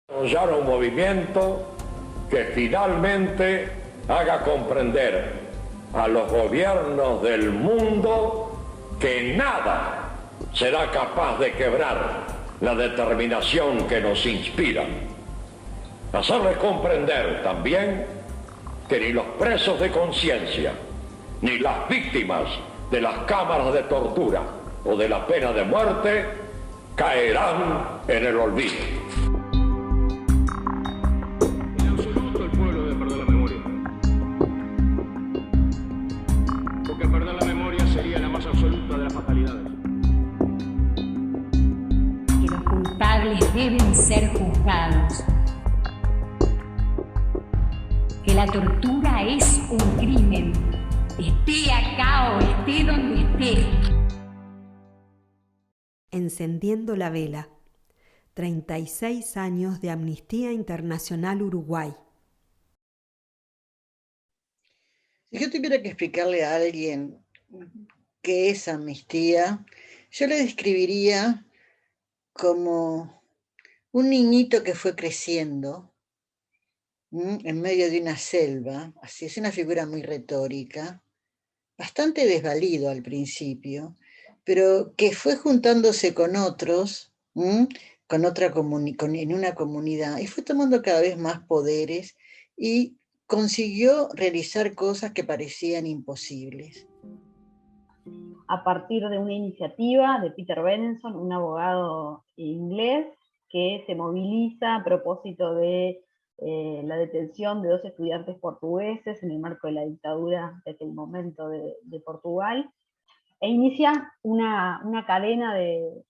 Desarrollar un movimiento que finalmente haga comprender a los gobiernos del mundo que nada será capaz de quebrar la determinación que nos inspira. Hacerles comprender también que ni los presos de conciencia, ni las víctimas de las cámaras de tortura o de la pena de muerte caerán en el olvido. Perder la memoria sería la más absoluta de las fatalidades. Que los culpables deben ser juzgados. Que la tortura es un crimen, esté acá o esté donde esté. Encendiendo la vela. 36 años de Amnistía Internacional Uruguay. Si yo tuviera que explicarle a alguien qué es amnistía, yo le describiría como un niñito que fue creciendo en medio de una selva, así es una figura muy retórica, bastante desvalido al principio, pero que fue juntándose con otros, en una comunidad, y fue tomando cada vez más poderes y consiguió realizar cosas que parecían imposibles. A partir de una iniciativa de Peter Benenson, un abogado inglés que se moviliza a propósito de la detención de 2 estudiantes portugueses en el marco de la dictadura de aquel momento de Portugal, e inicia una cadena de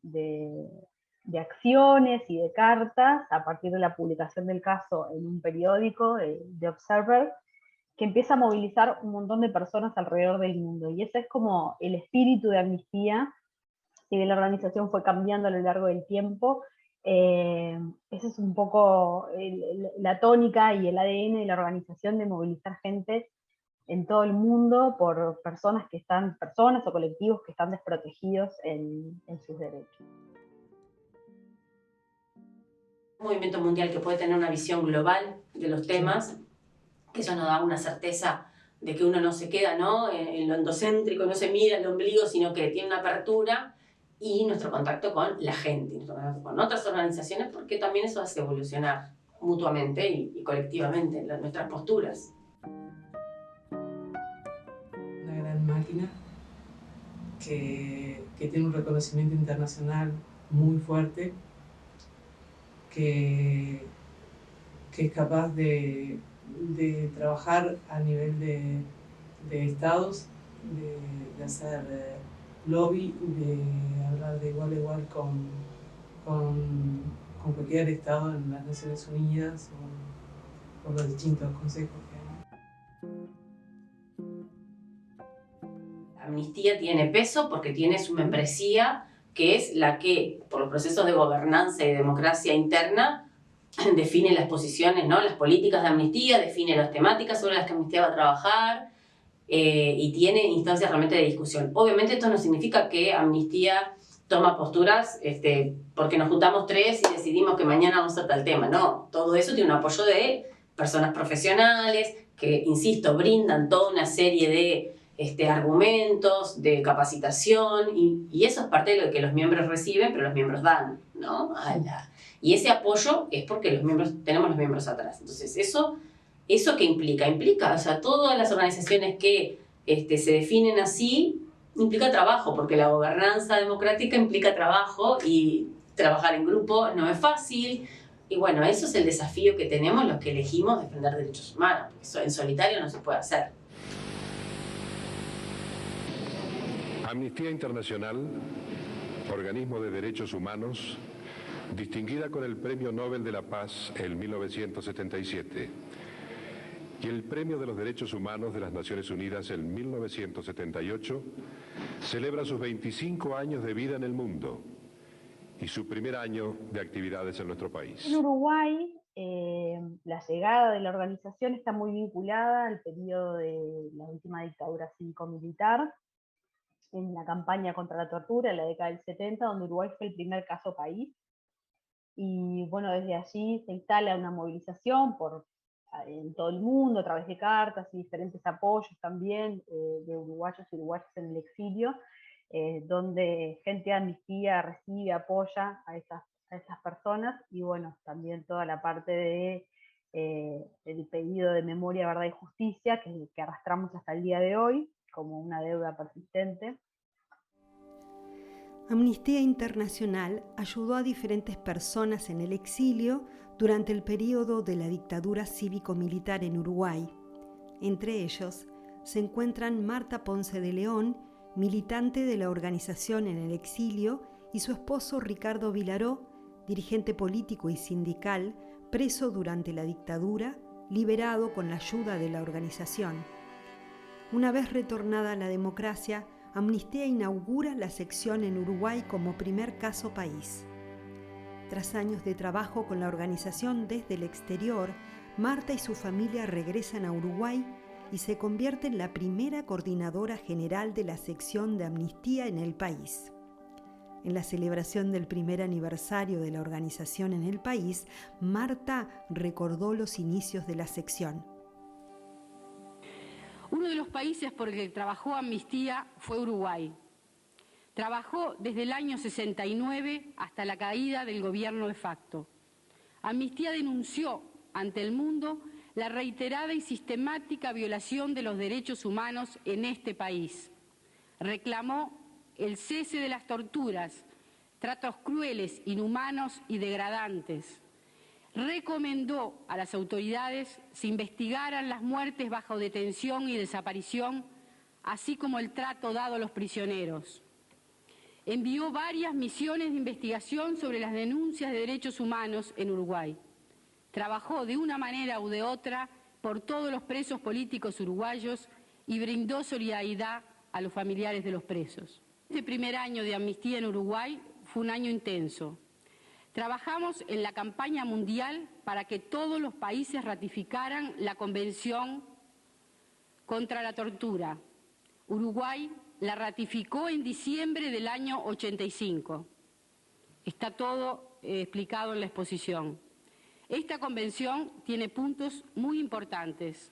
acciones y de cartas a partir de la publicación del caso en un periódico, The Observer, que empieza a movilizar un montón de personas alrededor del mundo. Y ese es como el espíritu de Amnistía, y de la organización fue cambiando a lo largo del tiempo. Esa es un poco la tónica y el ADN de la organización, de movilizar gente en todo el mundo por personas o colectivos que están desprotegidos en sus derechos. Un movimiento mundial que puede tener una visión global de los temas, que eso nos da una certeza de que uno no se queda, ¿no?, en lo endocéntrico, no se mira el ombligo, sino que tiene una apertura, y nuestro contacto con la gente, nuestro contacto con otras organizaciones, porque también eso hace evolucionar mutuamente y colectivamente nuestras posturas. Una gran máquina que tiene un reconocimiento internacional muy fuerte, que es capaz de trabajar a nivel de estados, de hacer lobby, de hablar de igual a igual con cualquier estado en las Naciones Unidas o los distintos consejos que hay. Amnistía tiene peso porque tiene su membresía, que es la que, por los procesos de gobernanza y democracia interna, define las posiciones, ¿no?, las políticas de Amnistía, define las temáticas sobre las que Amnistía va a trabajar, y tiene instancias realmente de discusión. Obviamente esto no significa que Amnistía toma posturas porque nos juntamos 3 y decidimos que mañana vamos a hacer tal tema. No, todo eso tiene un apoyo de personas profesionales que, insisto, brindan toda una serie de argumentos, de capacitación, y eso es parte de lo que los miembros reciben, pero los miembros dan, ¿no? Y ese apoyo es porque tenemos los miembros atrás. Entonces, ¿eso qué implica? Implica, o sea, todas las organizaciones que se definen así, implica trabajo, porque la gobernanza democrática implica trabajo, y trabajar en grupo no es fácil. Y bueno, eso es el desafío que tenemos los que elegimos defender derechos humanos, porque eso en solitario no se puede hacer. Amnistía Internacional, organismo de derechos humanos, distinguida con el Premio Nobel de la Paz en 1977 y el Premio de los Derechos Humanos de las Naciones Unidas en 1978, celebra sus 25 años de vida en el mundo y su primer año de actividades en nuestro país. En Uruguay, la llegada de la organización está muy vinculada al periodo de la última dictadura cívico-militar, en la campaña contra la tortura en la década del 70, donde Uruguay fue el primer caso país. y bueno, desde allí se instala una movilización en todo el mundo a través de cartas y diferentes apoyos también de uruguayos y uruguayas en el exilio, donde gente de Amnistía recibe, apoya a estas personas, y bueno, también toda la parte de el pedido de memoria, verdad y justicia que arrastramos hasta el día de hoy como una deuda persistente. Amnistía Internacional ayudó a diferentes personas en el exilio durante el período de la dictadura cívico-militar en Uruguay. Entre ellos se encuentran Marta Ponce de León, militante de la organización en el exilio, y su esposo Ricardo Vilaró, dirigente político y sindical, preso durante la dictadura, liberado con la ayuda de la organización. Una vez retornada la democracia, Amnistía inaugura la sección en Uruguay como primer caso país. Tras años de trabajo con la organización desde el exterior, Marta y su familia regresan a Uruguay y se convierte en la primera coordinadora general de la sección de Amnistía en el país. En la celebración del primer aniversario de la organización en el país, Marta recordó los inicios de la sección. Uno de los países por el que trabajó Amnistía fue Uruguay. Trabajó desde el año 69 hasta la caída del gobierno de facto. Amnistía denunció ante el mundo la reiterada y sistemática violación de los derechos humanos en este país. Reclamó el cese de las torturas, tratos crueles, inhumanos y degradantes. Recomendó a las autoridades se investigaran las muertes bajo detención y desaparición, así como el trato dado a los prisioneros. Envió varias misiones de investigación sobre las denuncias de derechos humanos en Uruguay. Trabajó de una manera u de otra por todos los presos políticos uruguayos y brindó solidaridad a los familiares de los presos. Este primer año de Amnistía en Uruguay fue un año intenso. Trabajamos en la campaña mundial para que todos los países ratificaran la Convención contra la Tortura. Uruguay la ratificó en diciembre del año 85. Está todo explicado en la exposición. Esta convención tiene puntos muy importantes.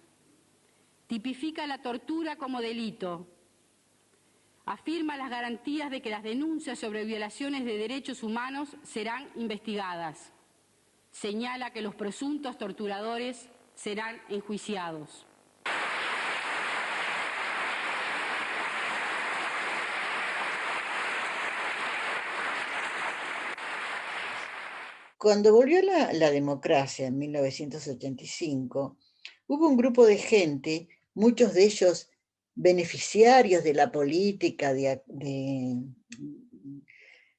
Tipifica la tortura como delito. Afirma las garantías de que las denuncias sobre violaciones de derechos humanos serán investigadas. Señala que los presuntos torturadores serán enjuiciados. Cuando volvió la democracia en 1985, hubo un grupo de gente, muchos de ellos beneficiarios de la política, de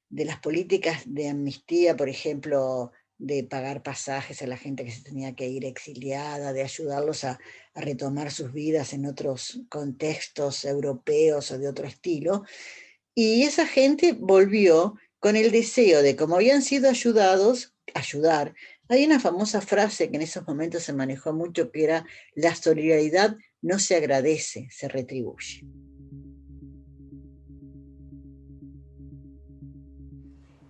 las políticas de amnistía, por ejemplo, de pagar pasajes a la gente que se tenía que ir exiliada, de ayudarlos a retomar sus vidas en otros contextos europeos o de otro estilo. Y esa gente volvió con el deseo de, como habían sido ayudados, ayudar. Hay una famosa frase que en esos momentos se manejó mucho, que era: la solidaridad no se agradece, se retribuye.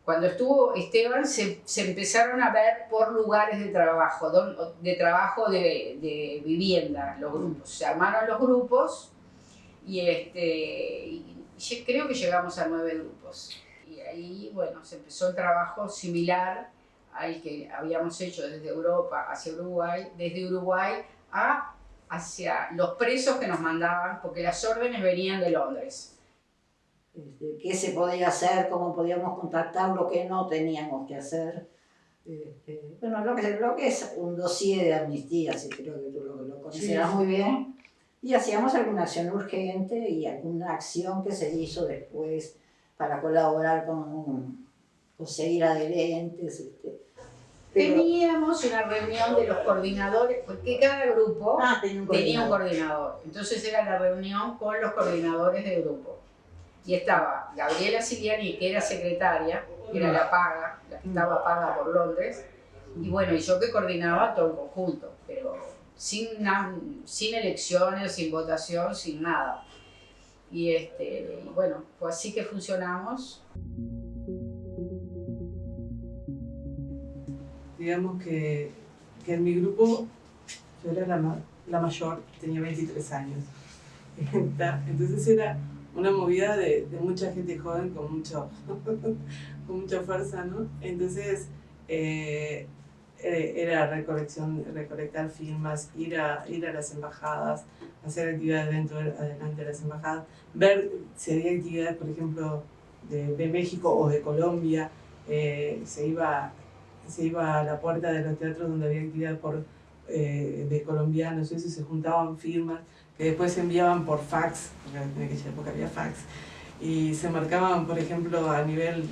Cuando estuvo Esteban se empezaron a ver por lugares de trabajo de vivienda, los grupos. Se armaron los grupos y creo que llegamos a 9 grupos. Y ahí, bueno, se empezó el trabajo similar al que habíamos hecho desde Europa hacia Uruguay, desde Uruguay hacia los presos que nos mandaban, porque las órdenes venían de Londres. ¿Qué se podía hacer? ¿Cómo podíamos contactar lo que no teníamos que hacer? Bueno, lo que es un dossier de amnistía, si creo que tú lo conocerás muy bien. Y hacíamos alguna acción urgente y alguna acción que se hizo después para colaborar con seguir adherentes. Teníamos una reunión de los coordinadores, porque cada grupo tenía un coordinador. Entonces era la reunión con los coordinadores del grupo. Y estaba Gabriela Siliani, que era secretaria, que era la que estaba paga por Londres, y bueno, y yo que coordinaba todo el conjunto, pero sin elecciones, sin votación, sin nada. Y bueno, fue así que funcionamos. digamos que en mi grupo yo era la mayor, tenía 23 años. Entonces era una movida de mucha gente joven con mucha fuerza, ¿no? Entonces era recolectar firmas, ir a las embajadas, hacer actividades adelante de las embajadas, ver si había actividades, por ejemplo, de México o de Colombia. Se iba a la puerta de los teatros donde había actividad de colombianos, eso, y se juntaban firmas que después se enviaban por fax, porque en aquella época había fax, y se marcaban, por ejemplo, a nivel,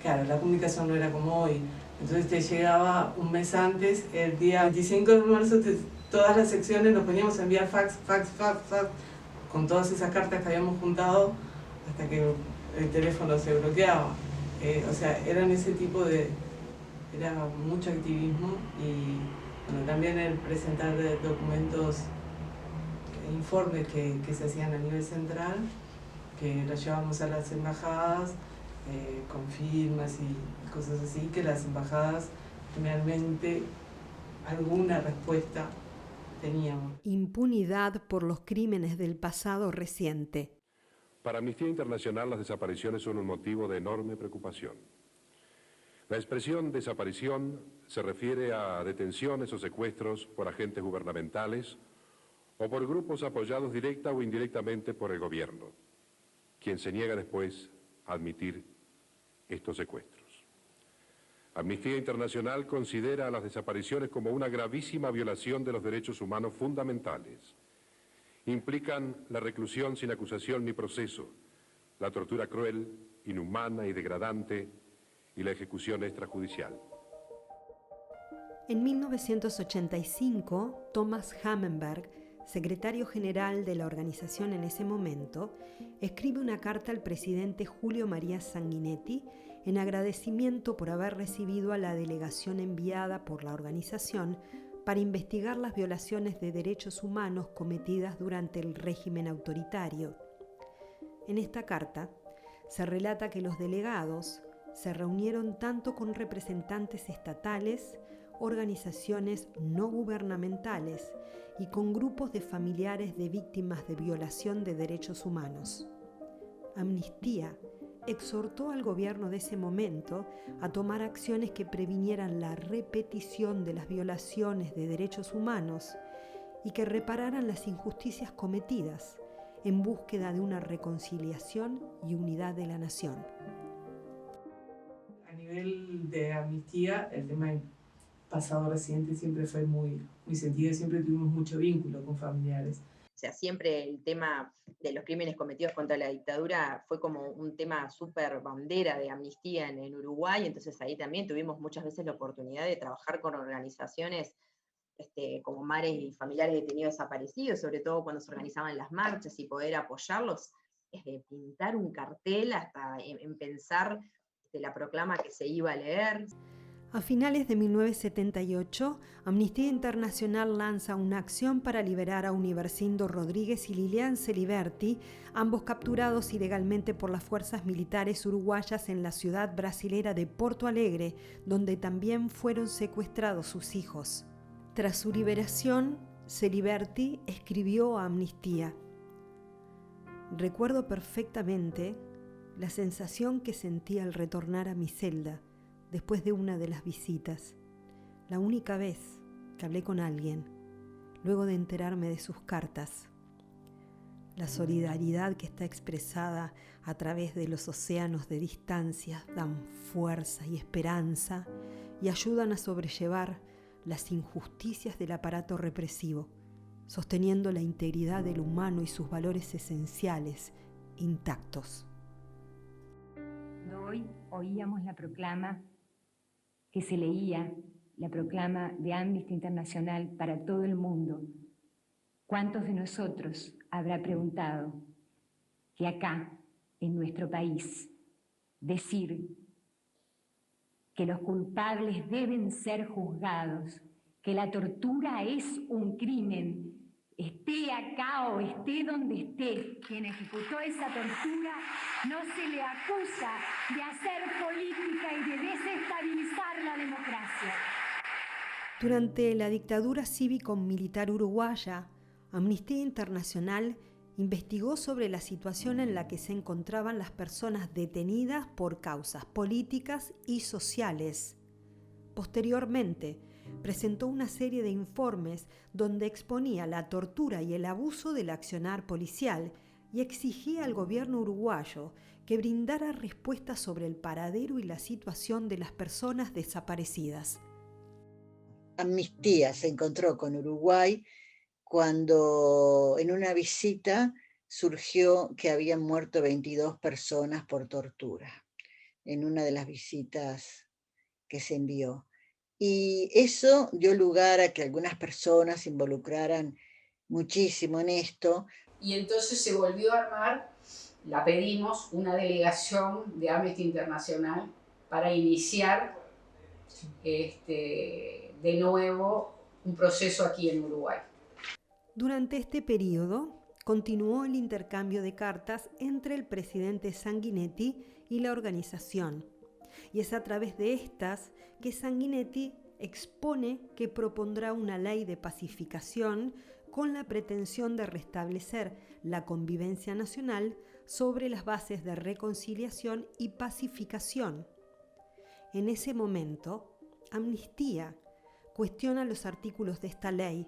claro, la comunicación no era como hoy, entonces te llegaba un mes antes, el día 25 de marzo, todas las secciones nos poníamos a enviar fax, con todas esas cartas que habíamos juntado hasta que el teléfono se bloqueaba. O sea, eran ese tipo era mucho activismo, y bueno, también el presentar documentos, informes que se hacían a nivel central, que los llevábamos a las embajadas con firmas y cosas así, que las embajadas realmente alguna respuesta teníamos. Impunidad por los crímenes del pasado reciente. Para Amnistía Internacional, las desapariciones son un motivo de enorme preocupación. La expresión desaparición se refiere a detenciones o secuestros por agentes gubernamentales o por grupos apoyados directa o indirectamente por el gobierno, quien se niega después a admitir estos secuestros. Amnistía Internacional considera a las desapariciones como una gravísima violación de los derechos humanos fundamentales. Implican la reclusión sin acusación ni proceso, la tortura cruel, inhumana y degradante y la ejecución extrajudicial. En 1985, Thomas Hammenberg, secretario general de la organización en ese momento, escribe una carta al presidente Julio María Sanguinetti en agradecimiento por haber recibido a la delegación enviada por la organización para investigar las violaciones de derechos humanos cometidas durante el régimen autoritario. En esta carta se relata que los delegados se reunieron tanto con representantes estatales, organizaciones no gubernamentales y con grupos de familiares de víctimas de violación de derechos humanos. Amnistía exhortó al gobierno de ese momento a tomar acciones que previnieran la repetición de las violaciones de derechos humanos y que repararan las injusticias cometidas en búsqueda de una reconciliación y unidad de la nación. A nivel de amnistía, el tema del pasado reciente siempre fue muy sentido, siempre tuvimos mucho vínculo con familiares. O sea, siempre el tema de los crímenes cometidos contra la dictadura fue como un tema súper bandera de amnistía en Uruguay, entonces ahí también tuvimos muchas veces la oportunidad de trabajar con organizaciones como madres y familiares de detenidos desaparecidos, sobre todo cuando se organizaban las marchas, y poder apoyarlos, desde pintar un cartel hasta en pensar la proclama que se iba a leer. A finales de 1978, Amnistía Internacional lanza una acción para liberar a Universindo Rodríguez y Lilian Celiberti, ambos capturados ilegalmente por las fuerzas militares uruguayas en la ciudad brasilera de Porto Alegre, donde también fueron secuestrados sus hijos. Tras su liberación, Celiberti escribió a Amnistía: "Recuerdo perfectamente la sensación que sentí al retornar a mi celda después de una de las visitas, la única vez que hablé con alguien, luego de enterarme de sus cartas. La solidaridad que está expresada a través de los océanos de distancia dan fuerza y esperanza y ayudan a sobrellevar las injusticias del aparato represivo, sosteniendo la integridad del humano y sus valores esenciales intactos". Hoy oíamos la proclama que se leía, la proclama de Amnistía Internacional para todo el mundo. ¿Cuántos de nosotros habrá preguntado que acá, en nuestro país, decir que los culpables deben ser juzgados, que la tortura es un crimen, esté acá o esté donde esté, quien ejecutó esa tortura no se le acusa de hacer política y de desestabilizar la democracia? Durante la dictadura cívico-militar uruguaya, Amnistía Internacional investigó sobre la situación en la que se encontraban las personas detenidas por causas políticas y sociales. Posteriormente, presentó una serie de informes donde exponía la tortura y el abuso del accionar policial y exigía al gobierno uruguayo que brindara respuestas sobre el paradero y la situación de las personas desaparecidas. Amnistía se encontró con Uruguay cuando en una visita surgió que habían muerto 22 personas por tortura, en una de las visitas que se envió. Y eso dio lugar a que algunas personas se involucraran muchísimo en esto. Y entonces se volvió a armar, la pedimos, una delegación de Amnistía Internacional para iniciar de nuevo un proceso aquí en Uruguay. Durante este periodo, continuó el intercambio de cartas entre el presidente Sanguinetti y la organización. Y es a través de estas que Sanguinetti expone que propondrá una ley de pacificación con la pretensión de restablecer la convivencia nacional sobre las bases de reconciliación y pacificación. En ese momento, Amnistía cuestiona los artículos de esta ley,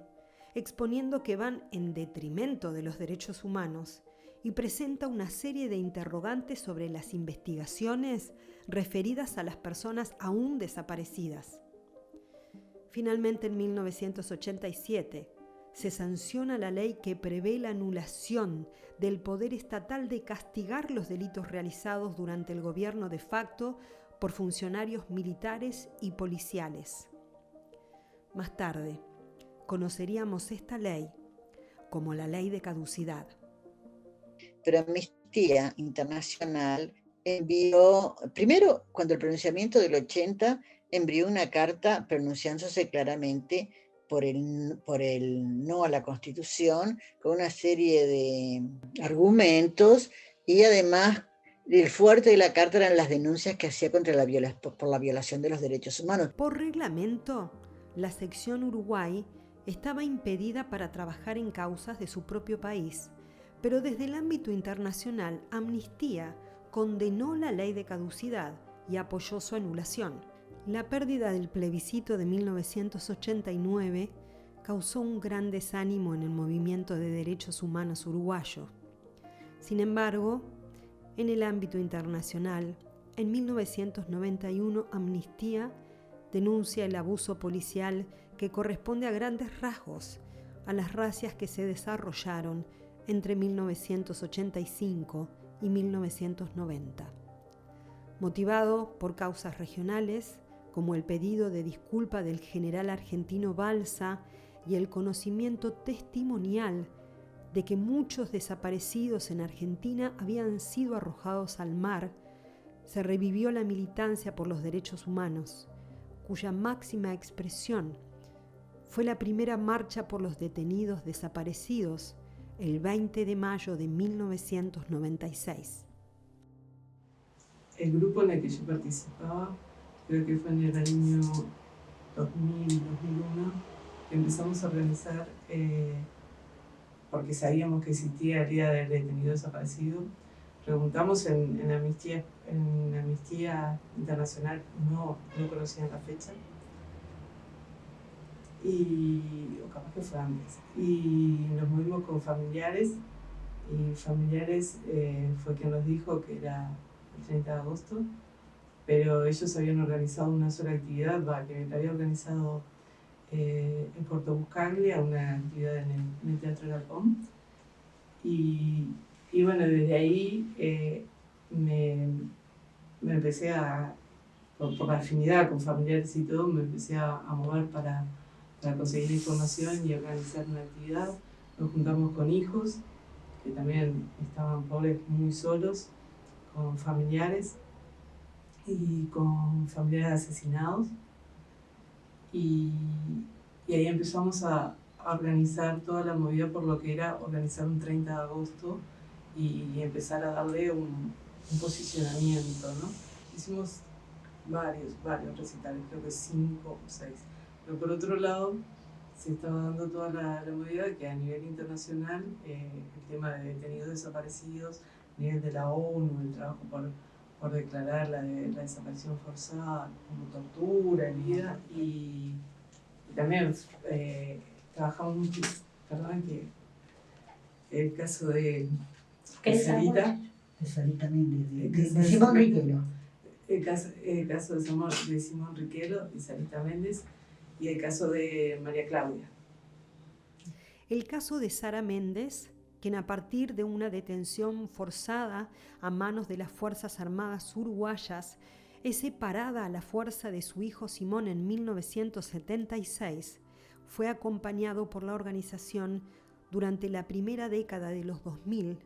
exponiendo que van en detrimento de los derechos humanos y presenta una serie de interrogantes sobre las investigaciones referidas a las personas aún desaparecidas. Finalmente, en 1987, se sanciona la ley que prevé la anulación del poder estatal de castigar los delitos realizados durante el gobierno de facto por funcionarios militares y policiales. Más tarde, conoceríamos esta ley como la ley de caducidad. Pero Amnistía Internacional envió, primero, cuando el pronunciamiento del 80, envió una carta pronunciándose claramente por el no a la Constitución, con una serie de argumentos, y además el fuerte de la carta eran las denuncias que hacía por la violación de los derechos humanos. Por reglamento, la sección Uruguay estaba impedida para trabajar en causas de su propio país, pero desde el ámbito internacional, Amnistía condenó la ley de caducidad y apoyó su anulación. La pérdida del plebiscito de 1989 causó un gran desánimo en el movimiento de derechos humanos uruguayo. Sin embargo, en el ámbito internacional, en 1991 Amnistía denuncia el abuso policial que corresponde a grandes rasgos a las racias que se desarrollaron entre 1985 y 1990. Motivado por causas regionales, como el pedido de disculpa del general argentino Balsa y el conocimiento testimonial de que muchos desaparecidos en Argentina habían sido arrojados al mar, se revivió la militancia por los derechos humanos, cuya máxima expresión fue la primera marcha por los detenidos desaparecidos el 20 de mayo de 1996. El grupo en el que yo participaba, creo que fue en el año 2000-2001, empezamos a organizar, porque sabíamos que existía el Día del Detenido Desaparecido. Preguntamos en Amnistía Internacional, no conocían la fecha, o capaz que fue antes, y nos movimos con familiares, y familiares fue quien nos dijo que era el 30 de agosto, pero ellos habían organizado una sola actividad, que la había organizado en Puerto Buscaglia, una actividad en el Teatro Galpón, y bueno, desde ahí me empecé por la afinidad con familiares y todo, me empecé a mover para conseguir información y organizar una actividad. Nos juntamos con hijos, que también estaban pobres, muy solos, con familiares y con familiares asesinados. Y ahí empezamos a organizar toda la movida por lo que era organizar un 30 de agosto y empezar a darle un posicionamiento, ¿no? Hicimos varios recitales, creo que 5 o 6. Pero por otro lado, se estaba dando toda la movida que a nivel internacional el tema de detenidos desaparecidos, a nivel de la ONU, el trabajo por declarar la desaparición forzada como tortura, herida, y también trabajamos mucho, perdón, que el caso de Sarita. De Sarita Méndez, de Simón Riquelo. El caso de Simón Riquelo y Sarita Méndez, y el caso de María Claudia. El caso de Sara Méndez, quien a partir de una detención forzada a manos de las Fuerzas Armadas uruguayas es separada a la fuerza de su hijo Simón en 1976, fue acompañado por la organización durante la primera década de los 2000.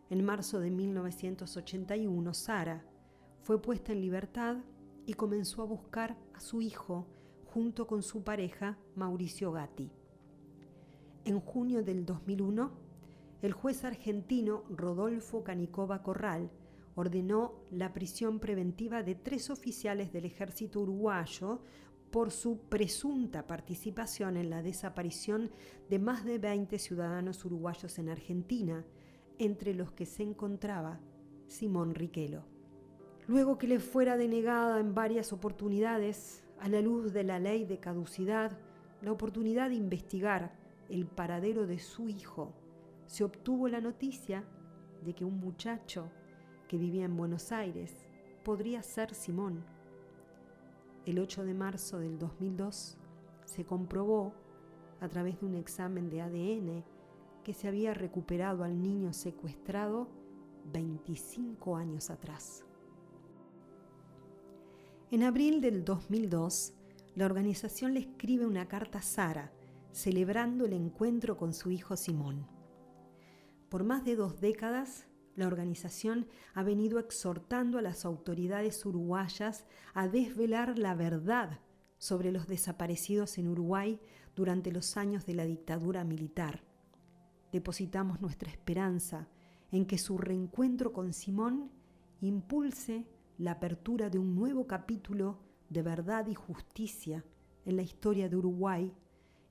En marzo de 1981, Sara fue puesta en libertad y comenzó a buscar a su hijo junto con su pareja Mauricio Gatti. En junio del 2001, el juez argentino Rodolfo Canicova Corral ordenó la prisión preventiva de 3 oficiales del ejército uruguayo por su presunta participación en la desaparición de más de 20 ciudadanos uruguayos en Argentina, entre los que se encontraba Simón Riquelo. Luego que le fuera denegada en varias oportunidades, a la luz de la ley de caducidad, la oportunidad de investigar el paradero de su hijo, se obtuvo la noticia de que un muchacho que vivía en Buenos Aires podría ser Simón. El 8 de marzo del 2002 se comprobó, a través de un examen de ADN, que se había recuperado al niño secuestrado 25 años atrás. En abril del 2002, la organización le escribe una carta a Sara, celebrando el encuentro con su hijo Simón. Por más de 2 décadas, la organización ha venido exhortando a las autoridades uruguayas a desvelar la verdad sobre los desaparecidos en Uruguay durante los años de la dictadura militar. Depositamos nuestra esperanza en que su reencuentro con Simón impulse la apertura de un nuevo capítulo de verdad y justicia en la historia de Uruguay,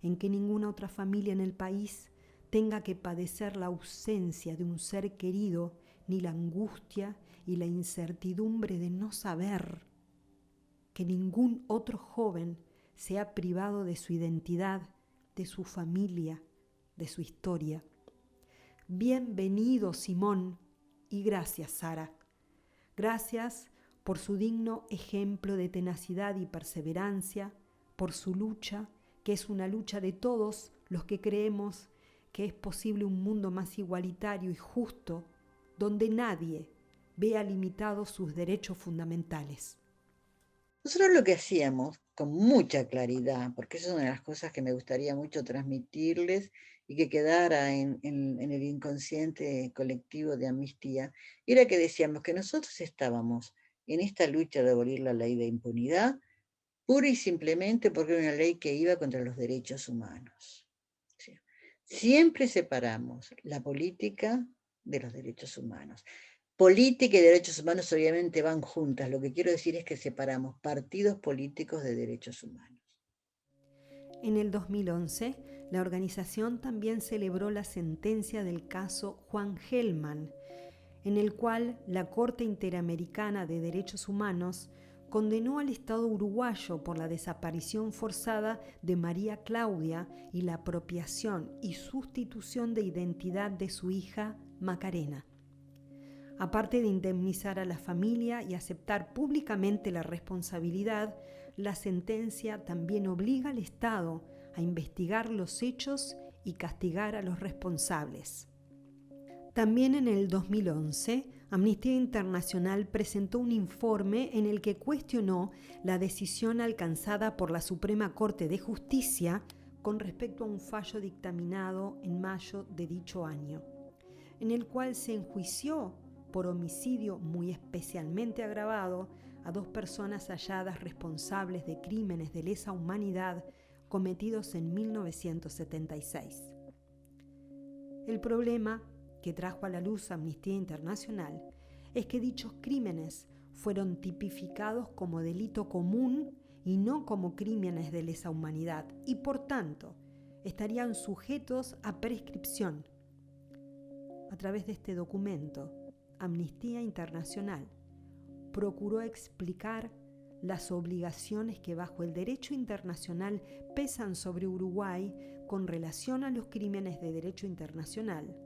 en que ninguna otra familia en el país tenga que padecer la ausencia de un ser querido, ni la angustia y la incertidumbre de no saber, que ningún otro joven sea privado de su identidad, de su familia, de su historia. Bienvenido, Simón, y gracias, Sara. Gracias por su digno ejemplo de tenacidad y perseverancia, por su lucha, que es una lucha de todos los que creemos que es posible un mundo más igualitario y justo, donde nadie vea limitados sus derechos fundamentales. Nosotros lo que hacíamos con mucha claridad, porque eso es una de las cosas que me gustaría mucho transmitirles y que quedara en el inconsciente colectivo de Amnistía, era que decíamos que nosotros estábamos en esta lucha de abolir la ley de impunidad, pura y simplemente porque era una ley que iba contra los derechos humanos. ¿Sí? Siempre separamos la política de los derechos humanos. Política y derechos humanos obviamente van juntas. Lo que quiero decir es que separamos partidos políticos de derechos humanos. En el 2011, la organización también celebró la sentencia del caso Juan Gelman, en el cual la Corte Interamericana de Derechos Humanos condenó al Estado uruguayo por la desaparición forzada de María Claudia y la apropiación y sustitución de identidad de su hija Macarena. Aparte de indemnizar a la familia y aceptar públicamente la responsabilidad, la sentencia también obliga al Estado a investigar los hechos y castigar a los responsables. También en el 2011, Amnistía Internacional presentó un informe en el que cuestionó la decisión alcanzada por la Suprema Corte de Justicia con respecto a un fallo dictaminado en mayo de dicho año, en el cual se enjuició por homicidio muy especialmente agravado a 2 personas halladas responsables de crímenes de lesa humanidad cometidos en 1976. El problema que trajo a la luz Amnistía Internacional es que dichos crímenes fueron tipificados como delito común y no como crímenes de lesa humanidad, y por tanto estarían sujetos a prescripción. A través de este documento, Amnistía Internacional procuró explicar las obligaciones que bajo el derecho internacional pesan sobre Uruguay con relación a los crímenes de derecho internacional,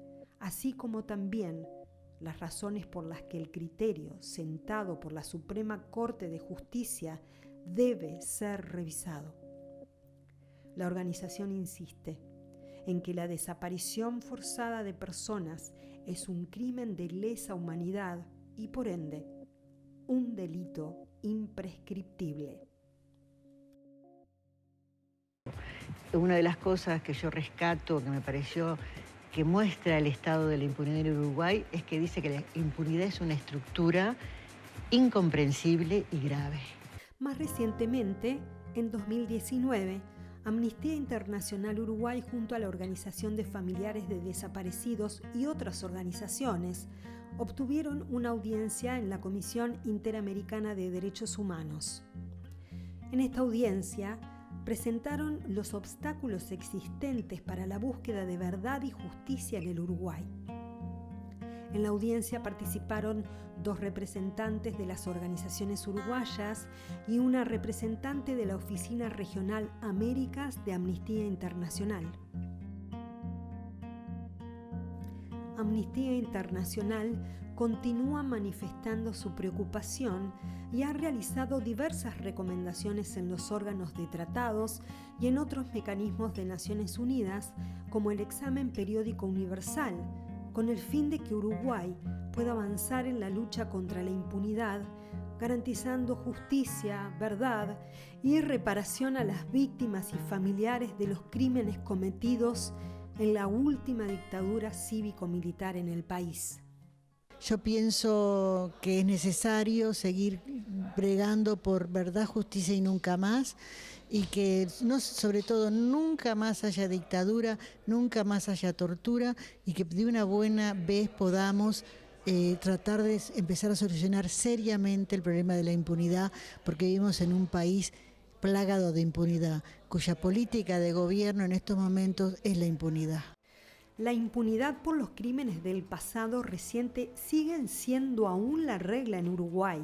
así como también las razones por las que el criterio sentado por la Suprema Corte de Justicia debe ser revisado. La organización insiste en que la desaparición forzada de personas es un crimen de lesa humanidad y, por ende, un delito imprescriptible. Una de las cosas que yo rescato, que me pareció que muestra el estado de la impunidad en Uruguay, es que dice que la impunidad es una estructura incomprensible y grave. Más recientemente, en 2019, Amnistía Internacional Uruguay, junto a la Organización de Familiares de Desaparecidos y otras organizaciones, obtuvieron una audiencia en la Comisión Interamericana de Derechos Humanos. En esta audiencia presentaron los obstáculos existentes para la búsqueda de verdad y justicia en el Uruguay. En la audiencia participaron 2 representantes de las organizaciones uruguayas y una representante de la Oficina Regional Américas de Amnistía Internacional. Amnistía Internacional continúa manifestando su preocupación y ha realizado diversas recomendaciones en los órganos de tratados y en otros mecanismos de Naciones Unidas, como el examen periódico universal, con el fin de que Uruguay pueda avanzar en la lucha contra la impunidad, garantizando justicia, verdad y reparación a las víctimas y familiares de los crímenes cometidos en la última dictadura cívico-militar en el país. Yo pienso que es necesario seguir bregando por verdad, justicia y nunca más, y que sobre todo nunca más haya dictadura, nunca más haya tortura, y que de una buena vez podamos tratar de empezar a solucionar seriamente el problema de la impunidad, porque vivimos en un país plagado de impunidad, cuya política de gobierno en estos momentos es la impunidad. La impunidad por los crímenes del pasado reciente siguen siendo aún la regla en Uruguay.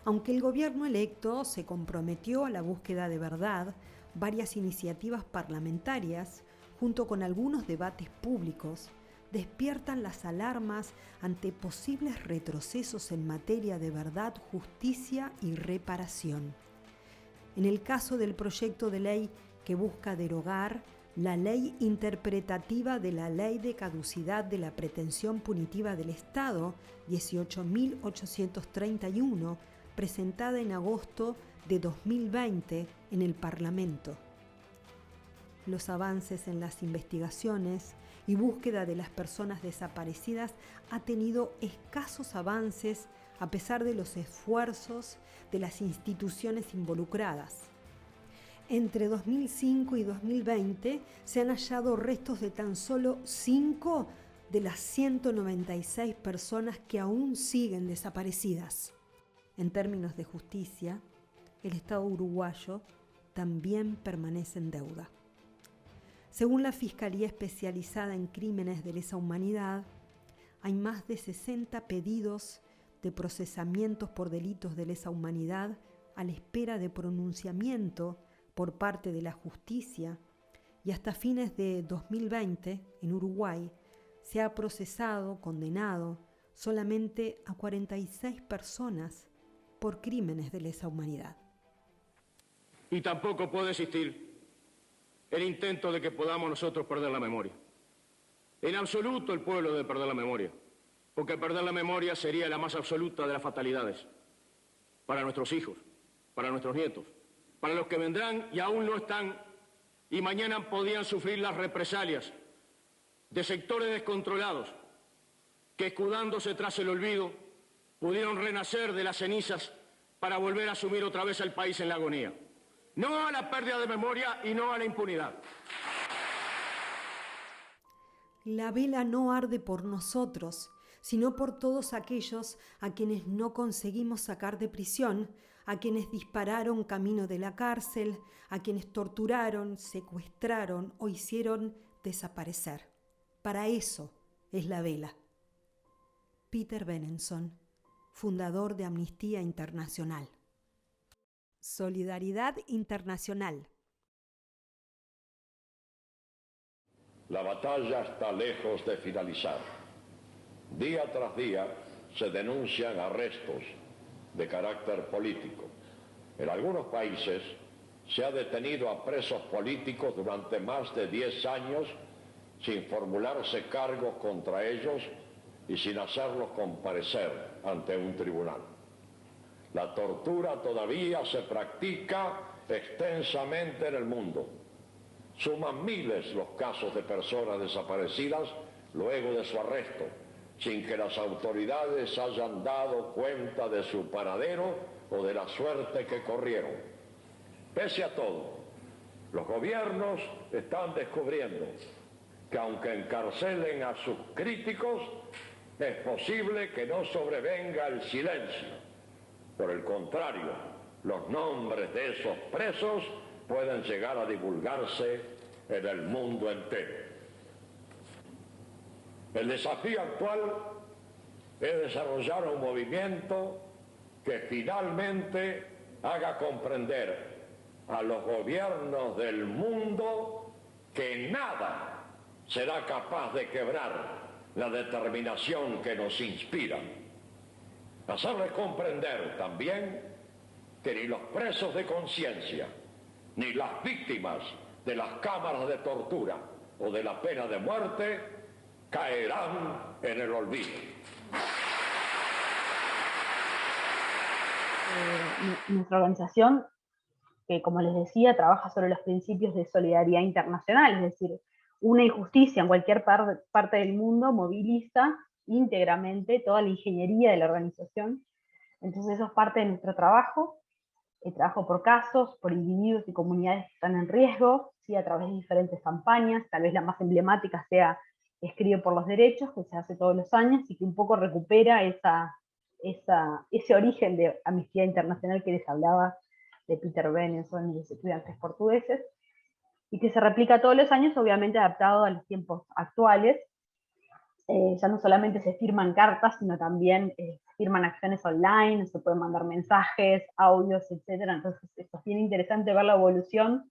Aunque el gobierno electo se comprometió a la búsqueda de verdad, varias iniciativas parlamentarias, junto con algunos debates públicos, despiertan las alarmas ante posibles retrocesos en materia de verdad, justicia y reparación. En el caso del proyecto de ley que busca derogar la ley interpretativa de la Ley de Caducidad de la Pretensión Punitiva del Estado, 18.831, presentada en agosto de 2020 en el Parlamento. Los avances en las investigaciones y búsqueda de las personas desaparecidas ha tenido escasos avances a pesar de los esfuerzos de las instituciones involucradas. Entre 2005 y 2020 se han hallado restos de tan solo 5 de las 196 personas que aún siguen desaparecidas. En términos de justicia, el Estado uruguayo también permanece en deuda. Según la Fiscalía Especializada en Crímenes de Lesa Humanidad, hay más de 60 pedidos de procesamientos por delitos de lesa humanidad a la espera de pronunciamiento por parte de la justicia, y hasta fines de 2020, en Uruguay, se ha procesado, condenado, solamente a 46 personas por crímenes de lesa humanidad. Y tampoco puede existir el intento de que podamos nosotros perder la memoria. En absoluto el pueblo debe perder la memoria, porque perder la memoria sería la más absoluta de las fatalidades para nuestros hijos, para nuestros nietos, para los que vendrán y aún no están y mañana podían sufrir las represalias de sectores descontrolados que, escudándose tras el olvido, pudieron renacer de las cenizas para volver a asumir otra vez el país en la agonía. No a la pérdida de memoria y no a la impunidad. La vela no arde por nosotros, sino por todos aquellos a quienes no conseguimos sacar de prisión, a quienes dispararon camino de la cárcel, a quienes torturaron, secuestraron o hicieron desaparecer. Para eso es la vela. Peter Benenson, fundador de Amnistía Internacional. Solidaridad internacional. La batalla está lejos de finalizar. Día tras día se denuncian arrestos de carácter político. En algunos países se ha detenido a presos políticos durante más de 10 años sin formularse cargos contra ellos y sin hacerlos comparecer ante un tribunal. La tortura todavía se practica extensamente en el mundo. Suman miles los casos de personas desaparecidas luego de su arresto, sin que las autoridades hayan dado cuenta de su paradero o de la suerte que corrieron. Pese a todo, los gobiernos están descubriendo que aunque encarcelen a sus críticos, es posible que no sobrevenga el silencio. Por el contrario, los nombres de esos presos pueden llegar a divulgarse en el mundo entero. El desafío actual es desarrollar un movimiento que finalmente haga comprender a los gobiernos del mundo que nada será capaz de quebrar la determinación que nos inspira. Hacerles comprender también que ni los presos de conciencia, ni las víctimas de las cámaras de tortura o de la pena de muerte caerán en el olvido. Nuestra organización, que como les decía, trabaja sobre los principios de solidaridad internacional, es decir, una injusticia en cualquier parte del mundo moviliza íntegramente toda la ingeniería de la organización. Entonces eso es parte de nuestro trabajo, el trabajo por casos, por individuos y comunidades que están en riesgo, ¿sí? A través de diferentes campañas, tal vez la más emblemática sea Escribe por los Derechos, que se hace todos los años y que un poco recupera ese origen de Amnistía Internacional que les hablaba de Peter Benenson y los estudiantes portugueses, y que se replica todos los años, obviamente adaptado a los tiempos actuales. Ya no solamente se firman cartas, sino también se firman acciones online, se pueden mandar mensajes, audios, etc. Entonces es bien interesante ver la evolución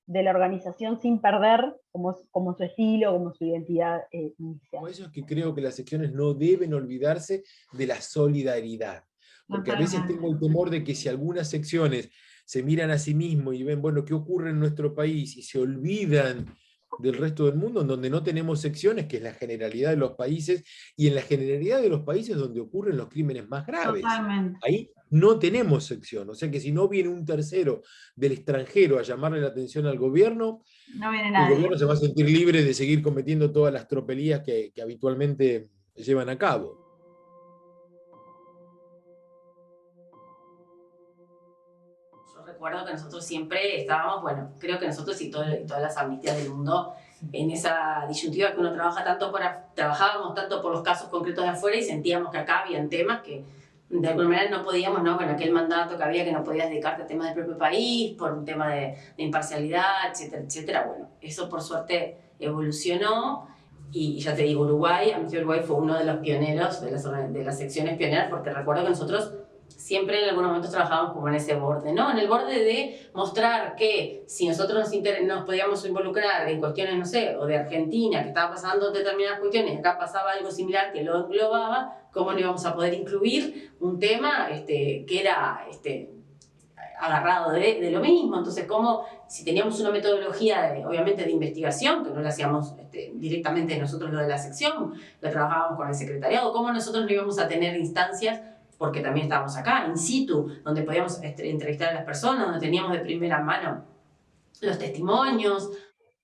de la organización sin perder como su estilo, como su identidad inicial. Por eso es que creo que las secciones no deben olvidarse de la solidaridad, porque a veces tengo el temor de que si algunas secciones se miran a sí mismos y ven, bueno, qué ocurre en nuestro país, y se olvidan del resto del mundo, en donde no tenemos secciones, que es la generalidad de los países, y en la generalidad de los países donde ocurren los crímenes más graves. Totalmente. Ahí no tenemos sección, o sea que si no viene un tercero del extranjero a llamarle la atención al gobierno, no viene nadie. El gobierno se va a sentir libre de seguir cometiendo todas las tropelías que habitualmente llevan a cabo. Recuerdo que nosotros siempre estábamos, bueno, creo que nosotros y todas las amnistías del mundo, en esa disyuntiva que uno trabaja trabajábamos tanto por los casos concretos de afuera y sentíamos que acá habían temas que de alguna manera no podíamos, ¿no? Con aquel mandato que había que no podías dedicarte a temas del propio país, por un tema de imparcialidad, etcétera, etcétera. Bueno, eso por suerte evolucionó y ya te digo, Amnistía Uruguay fue uno de los pioneros, de las secciones pioneras, porque recuerdo que nosotros siempre en algunos momentos trabajábamos como en ese borde, ¿no? En el borde de mostrar que si nosotros nos podíamos involucrar en cuestiones, no sé, o de Argentina, que estaba pasando determinadas cuestiones, acá pasaba algo similar que lo englobaba, ¿cómo no íbamos a poder incluir un tema que era agarrado de lo mismo? Entonces, como si teníamos una metodología, obviamente, de investigación, que no la hacíamos directamente nosotros lo de la sección, la trabajábamos con el secretariado, ¿cómo nosotros no íbamos a tener instancias? Porque también estábamos acá, in situ, donde podíamos entrevistar a las personas, donde teníamos de primera mano los testimonios.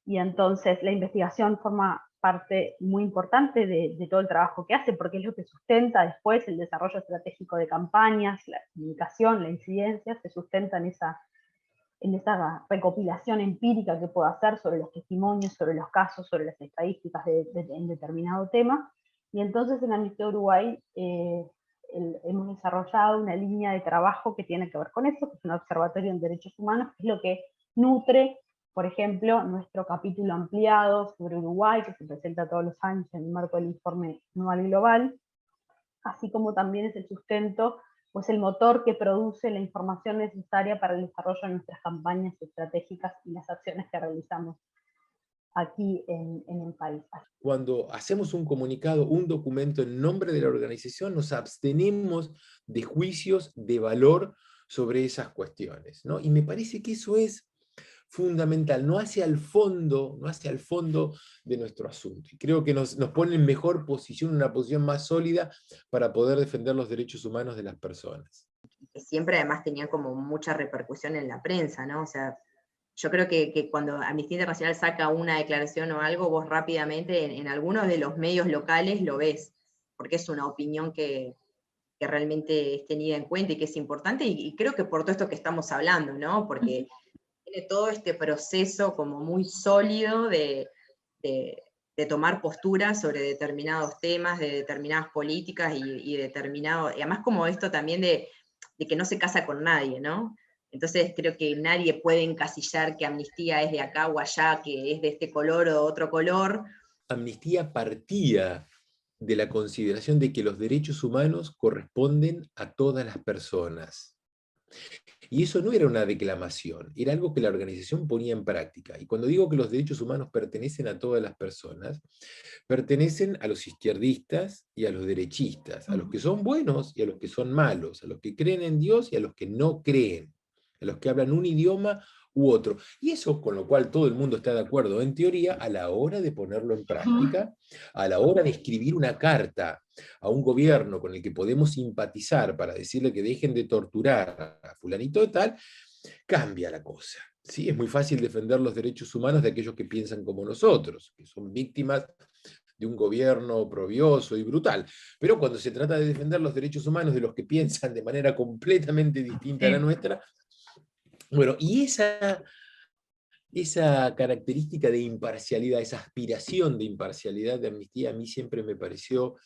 Y entonces la investigación forma parte muy importante de todo el trabajo que hace, porque es lo que sustenta después el desarrollo estratégico de campañas, la comunicación, la incidencia, se sustenta en esa recopilación empírica que puedo hacer sobre los testimonios, sobre los casos, sobre las estadísticas en determinado tema. Y entonces en Amnistía Uruguay hemos desarrollado una línea de trabajo que tiene que ver con eso, que es un observatorio en derechos humanos, que es lo que nutre, por ejemplo, nuestro capítulo ampliado sobre Uruguay, que se presenta todos los años en el marco del informe anual global, así como también es el sustento, pues el motor que produce la información necesaria para el desarrollo de nuestras campañas estratégicas y las acciones que realizamos aquí en el país. Cuando hacemos un comunicado, un documento en nombre de la organización, nos abstenemos de juicios de valor sobre esas cuestiones, ¿no? Y me parece que eso es fundamental, no hacia el fondo de nuestro asunto. Y creo que nos pone en mejor posición, una posición más sólida para poder defender los derechos humanos de las personas. Que siempre además tenían como mucha repercusión en la prensa, ¿no? O sea, yo creo que cuando Amnistía Internacional saca una declaración o algo, vos rápidamente en algunos de los medios locales lo ves, porque es una opinión que realmente es tenida en cuenta y que es importante, y creo que por todo esto que estamos hablando, ¿no? Porque tiene todo este proceso como muy sólido de tomar posturas sobre determinados temas, de determinadas políticas y además como esto también de que no se casa con nadie, ¿no? Entonces creo que nadie puede encasillar que Amnistía es de acá o allá, que es de este color o de otro color. Amnistía partía de la consideración de que los derechos humanos corresponden a todas las personas. Y eso no era una declamación, era algo que la organización ponía en práctica. Y cuando digo que los derechos humanos pertenecen a todas las personas, pertenecen a los izquierdistas y a los derechistas, a los que son buenos y a los que son malos, a los que creen en Dios y a los que no creen, a los que hablan un idioma u otro. Y eso con lo cual todo el mundo está de acuerdo en teoría, a la hora de ponerlo en práctica, a la hora de escribir una carta a un gobierno con el que podemos simpatizar para decirle que dejen de torturar a fulanito de tal, cambia la cosa. ¿Sí? Es muy fácil defender los derechos humanos de aquellos que piensan como nosotros, que son víctimas de un gobierno oprobioso y brutal. Pero cuando se trata de defender los derechos humanos de los que piensan de manera completamente distinta a la nuestra, bueno, y esa característica de imparcialidad, esa aspiración de imparcialidad de Amnistía, a mí siempre me pareció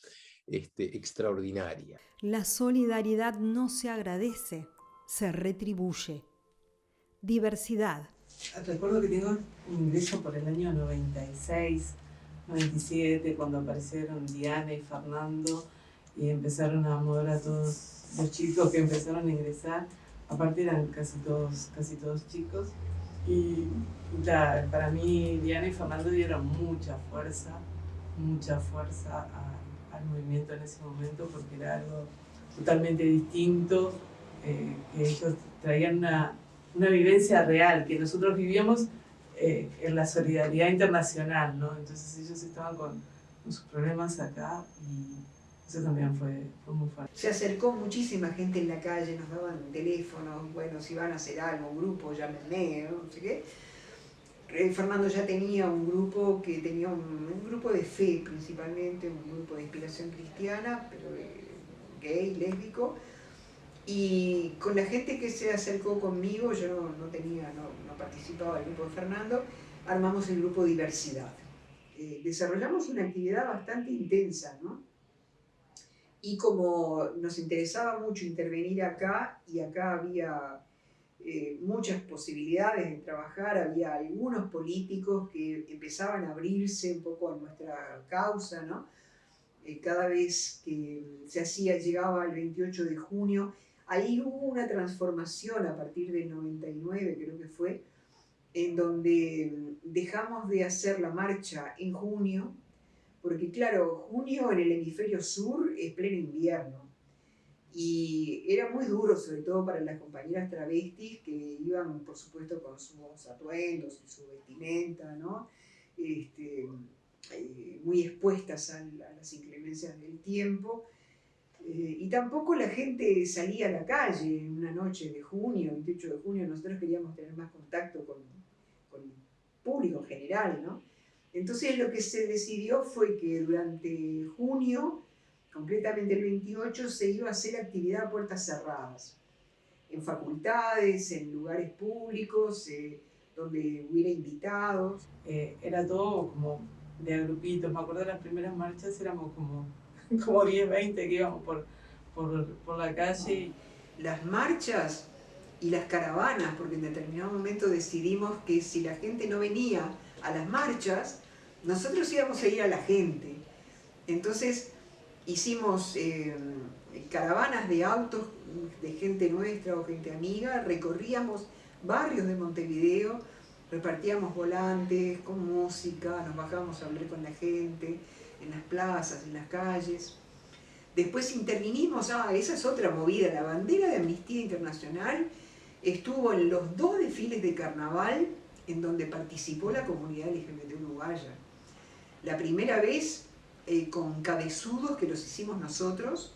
extraordinaria. La solidaridad no se agradece, se retribuye. Diversidad. Recuerdo que tengo un ingreso por el año 96, 97, cuando aparecieron Diana y Fernando y empezaron a mover a todos los chicos que empezaron a ingresar. Aparte eran casi todos chicos. Y para mí Diana y Fernando dieron mucha fuerza al movimiento en ese momento, porque era algo totalmente distinto, que ellos traían una vivencia real, que nosotros vivíamos en la solidaridad internacional, ¿no? Entonces ellos estaban con sus problemas acá y eso también fue muy fuerte. Se acercó muchísima gente en la calle, nos daban teléfonos, bueno, si van a hacer algo, un grupo, llámenme, no sé qué. Fernando ya tenía un grupo que tenía un grupo de fe principalmente, un grupo de inspiración cristiana, pero gay, lésbico, y con la gente que se acercó conmigo, yo no participaba del grupo de Fernando, armamos el grupo Diversidad. Desarrollamos una actividad bastante intensa, ¿no? Y como nos interesaba mucho intervenir acá, y acá había muchas posibilidades de trabajar, había algunos políticos que empezaban a abrirse un poco a nuestra causa, ¿no? Cada vez que llegaba el 28 de junio, ahí hubo una transformación a partir del 99, creo que fue, en donde dejamos de hacer la marcha en junio, porque claro, junio en el hemisferio sur es pleno invierno, y era muy duro, sobre todo para las compañeras travestis que iban, por supuesto, con sus atuendos y su vestimenta, ¿no? Muy expuestas a las inclemencias del tiempo. Y tampoco la gente salía a la calle en una noche de junio, 28 de junio. Nosotros queríamos tener más contacto con el público en general, ¿no? Entonces lo que se decidió fue que durante junio, concretamente el 28, se iba a hacer actividad a puertas cerradas, en facultades, en lugares públicos, donde hubiera invitados. Era todo como de a grupitos. Me acuerdo de las primeras marchas, éramos como 10, 20 que íbamos por la calle. Las marchas y las caravanas, porque en determinado momento decidimos que si la gente no venía a las marchas, nosotros íbamos a ir a la gente. Entonces hicimos caravanas de autos de gente nuestra o gente amiga, recorríamos barrios de Montevideo, repartíamos volantes con música, nos bajábamos a hablar con la gente en las plazas, en las calles. Después intervinimos, esa es otra movida, la bandera de Amnistía Internacional estuvo en los 2 desfiles de carnaval en donde participó la comunidad LGBT uruguaya. La primera vez con cabezudos que los hicimos nosotros,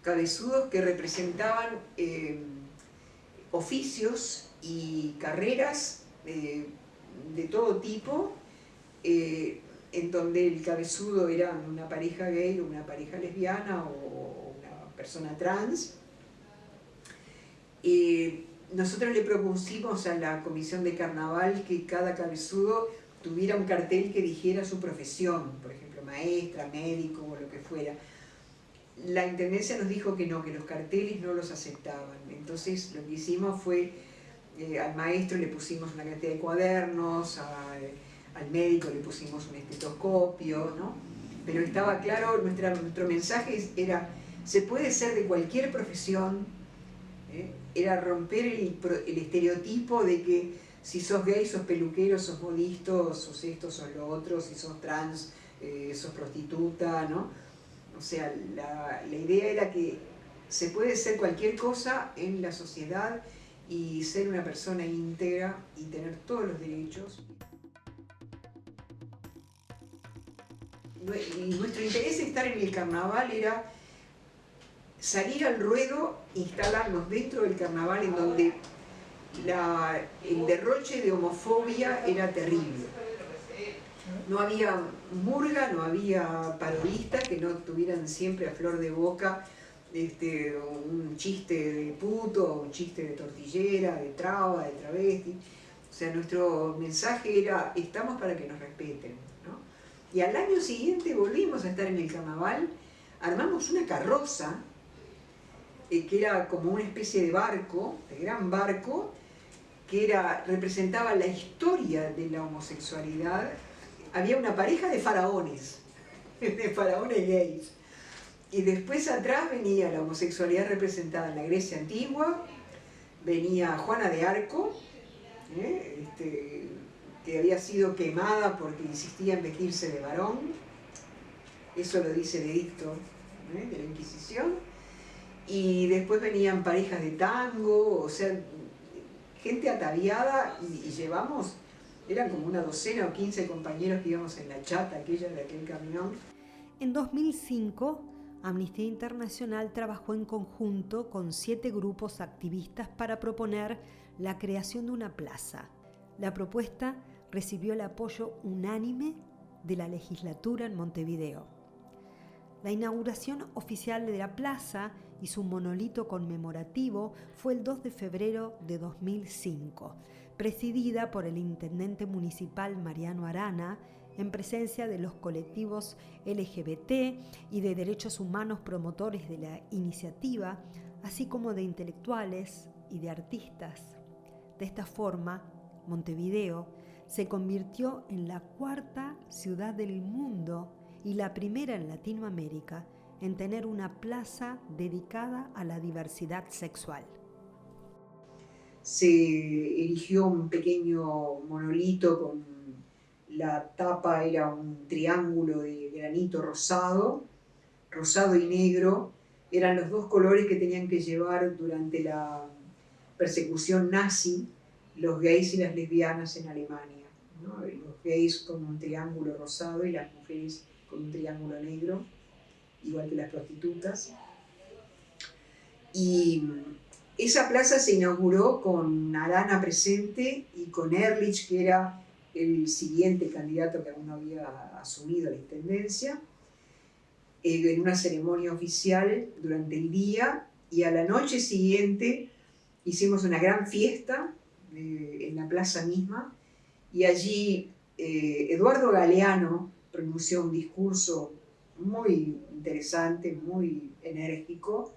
cabezudos que representaban oficios y carreras de todo tipo, en donde el cabezudo era una pareja gay o una pareja lesbiana o una persona trans. Nosotros le propusimos a la comisión de carnaval que cada cabezudo tuviera un cartel que dijera su profesión, por ejemplo, maestra, médico o lo que fuera. La intendencia nos dijo que no, que los carteles no los aceptaban. Entonces lo que hicimos fue, al maestro le pusimos una cantidad de cuadernos, al médico le pusimos un estetoscopio, ¿no? Pero estaba claro, nuestro mensaje era, se puede ser de cualquier profesión, era romper el estereotipo de que si sos gay, sos peluquero, sos modisto, sos esto, sos lo otro, si sos trans, sos prostituta, ¿no? O sea, la idea era que se puede ser cualquier cosa en la sociedad y ser una persona íntegra y tener todos los derechos. Y nuestro interés de estar en el carnaval era salir al ruedo, instalarnos dentro del carnaval en donde el derroche de homofobia era terrible. No había murga, no había parodistas que no tuvieran siempre a flor de boca un chiste de puto, un chiste de tortillera, de traba, de travesti. O sea, nuestro mensaje era, estamos para que nos respeten, ¿no? Y al año siguiente volvimos a estar en el carnaval, armamos una carroza, que era como una especie de barco, de gran barco, que representaba la historia de la homosexualidad. Había una pareja de faraones gays. Y después atrás venía la homosexualidad representada en la Grecia antigua, venía Juana de Arco, que había sido quemada porque insistía en vestirse de varón. Eso lo dice el edicto de la Inquisición. Y después venían parejas de tango, o sea, gente ataviada, y llevamos, eran como una docena o 15 compañeros que íbamos en la chata aquella de aquel camión. En 2005, Amnistía Internacional trabajó en conjunto con 7 grupos activistas para proponer la creación de una plaza. La propuesta recibió el apoyo unánime de la legislatura en Montevideo. La inauguración oficial de la plaza y su monolito conmemorativo fue el 2 de febrero de 2005, presidida por el intendente municipal Mariano Arana, en presencia de los colectivos LGBT y de derechos humanos promotores de la iniciativa, así como de intelectuales y de artistas. De esta forma, Montevideo se convirtió en la 4ª ciudad del mundo y la primera en Latinoamérica en tener una plaza dedicada a la diversidad sexual. Se erigió un pequeño monolito con la tapa, era un triángulo de granito rosado y negro, eran los 2 colores que tenían que llevar durante la persecución nazi los gays y las lesbianas en Alemania, ¿no? Los gays con un triángulo rosado y las mujeres con un triángulo negro, igual que las prostitutas. Y esa plaza se inauguró con Arana presente y con Ehrlich, que era el siguiente candidato que aún no había asumido la intendencia, en una ceremonia oficial durante el día, y a la noche siguiente hicimos una gran fiesta en la plaza misma, y allí Eduardo Galeano pronunció un discurso muy interesante, muy enérgico,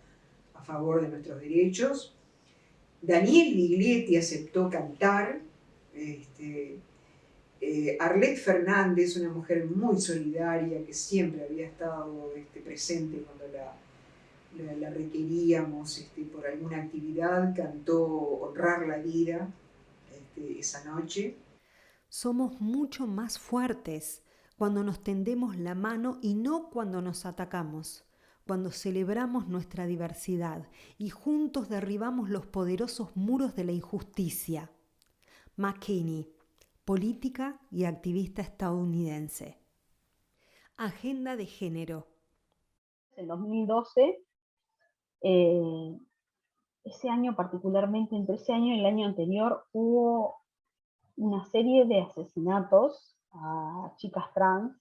favor de nuestros derechos. Daniel Miglietti aceptó cantar. Arlette Fernández, una mujer muy solidaria que siempre había estado presente cuando la requeríamos por alguna actividad, cantó Honrar la Vida esa noche. Somos mucho más fuertes cuando nos tendemos la mano y no cuando nos atacamos, cuando celebramos nuestra diversidad y juntos derribamos los poderosos muros de la injusticia. McKinney, política y activista estadounidense. Agenda de género. En 2012, ese año particularmente, entre ese año y el año anterior, hubo una serie de asesinatos a chicas trans,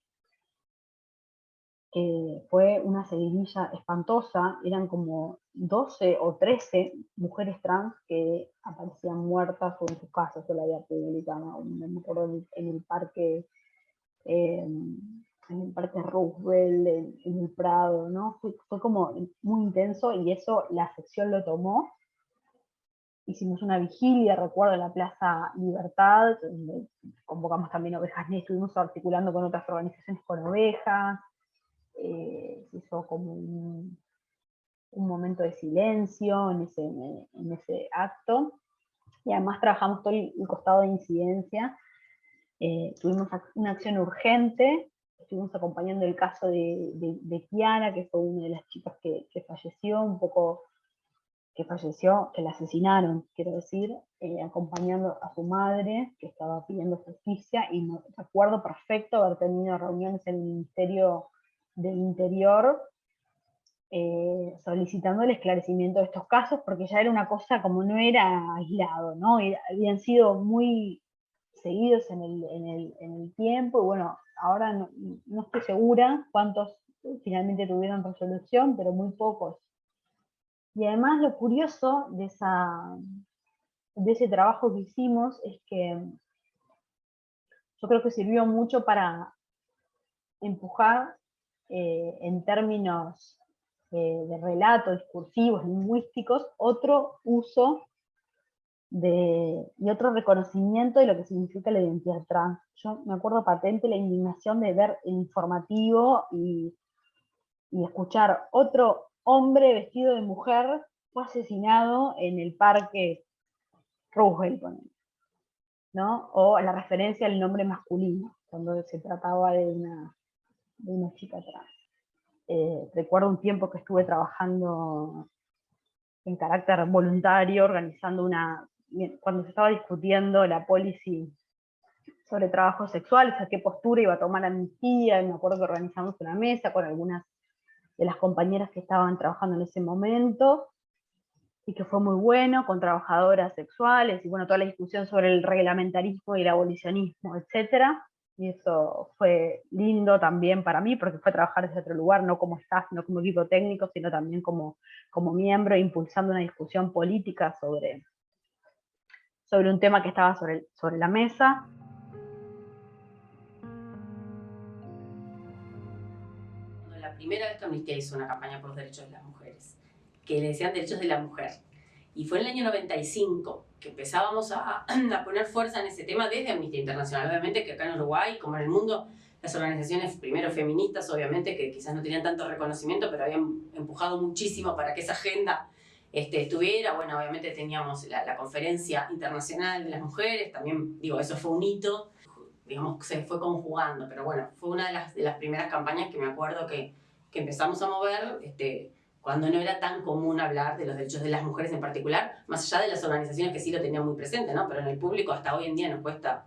que fue una seguidilla espantosa. Eran como 12 o 13 mujeres trans que aparecían muertas o en sus casas. Yo la había publicado, no me acuerdo, en el parque Roosevelt, en el Prado, ¿no? Fue como muy intenso, y eso la sección lo tomó. Hicimos una vigilia, recuerdo, en la Plaza Libertad, donde convocamos también Ovejas Negras, estuvimos articulando con otras organizaciones con ovejas. Se hizo como un momento de silencio en ese acto, y además trabajamos todo el costado de incidencia. Tuvimos una acción urgente, estuvimos acompañando el caso de Kiara, que fue una de las chicas que falleció, que la asesinaron, quiero decir, acompañando a su madre, que estaba pidiendo justicia, y me recuerdo perfecto haber tenido reuniones en el Ministerio del Interior solicitando el esclarecimiento de estos casos, porque ya era una cosa como no era aislado, ¿no? Habían sido muy seguidos en el tiempo, y bueno, ahora no estoy segura cuántos finalmente tuvieron resolución, pero muy pocos. Y además lo curioso de ese trabajo que hicimos es que yo creo que sirvió mucho para empujar en términos de relato, discursivos, lingüísticos, otro uso y otro reconocimiento de lo que significa la identidad trans. Yo me acuerdo patente la indignación de ver el informativo y escuchar otro hombre vestido de mujer fue asesinado en el parque Roosevelt, ¿no? O la referencia al nombre masculino, cuando se trataba de una chica trans. Recuerdo un tiempo que estuve trabajando en carácter voluntario, organizando cuando se estaba discutiendo la policy sobre trabajo sexual, a qué postura iba a tomar Amnistía, y me acuerdo que organizamos una mesa con algunas de las compañeras que estaban trabajando en ese momento, y que fue muy bueno, con trabajadoras sexuales, y bueno, toda la discusión sobre el reglamentarismo y el abolicionismo, etcétera. Y eso fue lindo también para mí, porque fue trabajar desde otro lugar, no como staff, no como equipo técnico, sino también como miembro, impulsando una discusión política sobre un tema que estaba sobre la mesa. La primera vez que Amnistía hizo una campaña por los derechos de las mujeres, que le decían derechos de la mujer, y fue en el año 95 que empezábamos a poner fuerza en ese tema desde Amnistía Internacional. Obviamente que acá en Uruguay, como en el mundo, las organizaciones primero feministas, obviamente, que quizás no tenían tanto reconocimiento, pero habían empujado muchísimo para que esa agenda estuviera. Bueno, obviamente teníamos la Conferencia Internacional de las Mujeres, también, digo, eso fue un hito, digamos, se fue conjugando, pero bueno, fue una de las primeras campañas que me acuerdo que empezamos a mover, cuando no era tan común hablar de los derechos de las mujeres en particular, más allá de las organizaciones que sí lo tenían muy presente, ¿no? Pero en el público hasta hoy en día nos cuesta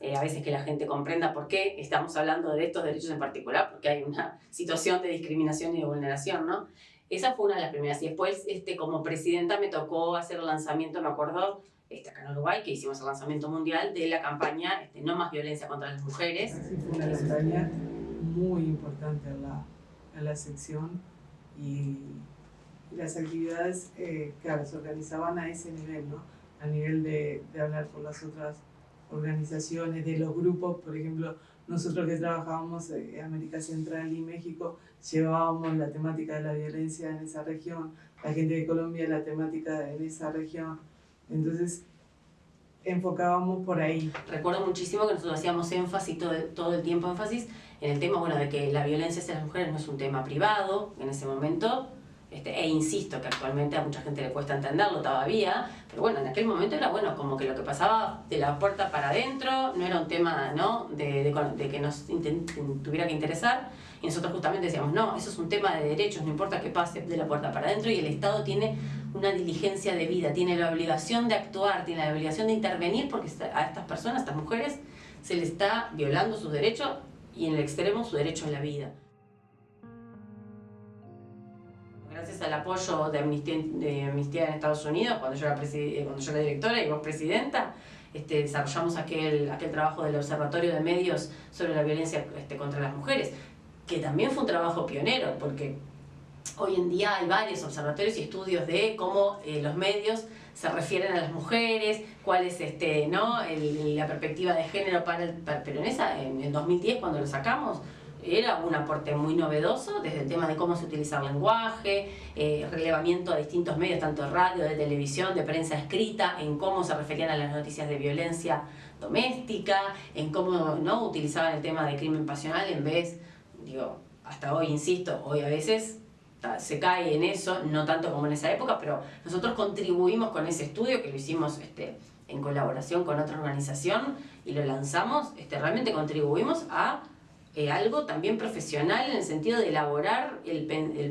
a veces que la gente comprenda por qué estamos hablando de estos derechos en particular, porque hay una situación de discriminación y de vulneración, ¿no? Esa fue una de las primeras. Y después, como presidenta, me tocó hacer el lanzamiento, me acuerdo, acá en Uruguay, que hicimos el lanzamiento mundial de la campaña No más violencia contra las mujeres. Sí, fue una campaña muy importante en la sección, y las actividades, claro, se organizaban a ese nivel, ¿no? A nivel de hablar por las otras organizaciones, de los grupos. Por ejemplo, nosotros que trabajábamos en América Central y México, llevábamos la temática de la violencia en esa región, la gente de Colombia la temática en esa región. Entonces, enfocábamos por ahí. Recuerdo muchísimo que nosotros hacíamos énfasis, todo el tiempo énfasis, en el tema, bueno, de que la violencia hacia las mujeres no es un tema privado en ese momento, e insisto que actualmente a mucha gente le cuesta entenderlo todavía, pero bueno, en aquel momento era bueno, como que lo que pasaba de la puerta para adentro no era un tema, ¿no?, de que nos tuviera que interesar, y nosotros justamente decíamos, no, eso es un tema de derechos, no importa que pase de la puerta para adentro, y el Estado tiene una diligencia de vida, tiene la obligación de actuar, tiene la obligación de intervenir, porque a estas personas, a estas mujeres, se les está violando sus derechos, y en el extremo su derecho a la vida. Gracias al apoyo de Amnistía en Estados Unidos, cuando yo era directora y vos presidenta, desarrollamos aquel trabajo del Observatorio de Medios sobre la violencia contra las mujeres, que también fue un trabajo pionero, porque hoy en día hay varios observatorios y estudios de cómo los medios se refieren a las mujeres, cuál es la perspectiva de género pero en el 2010, cuando lo sacamos, era un aporte muy novedoso, desde el tema de cómo se utiliza el lenguaje, relevamiento a distintos medios, tanto de radio, de televisión, de prensa escrita, en cómo se referían a las noticias de violencia doméstica, en cómo no utilizaban el tema de crimen pasional en vez, hasta hoy, insisto, hoy a veces se cae en eso, no tanto como en esa época, pero nosotros contribuimos con ese estudio, que lo hicimos en colaboración con otra organización y lo lanzamos, realmente contribuimos a algo también profesional en el sentido de elaborar el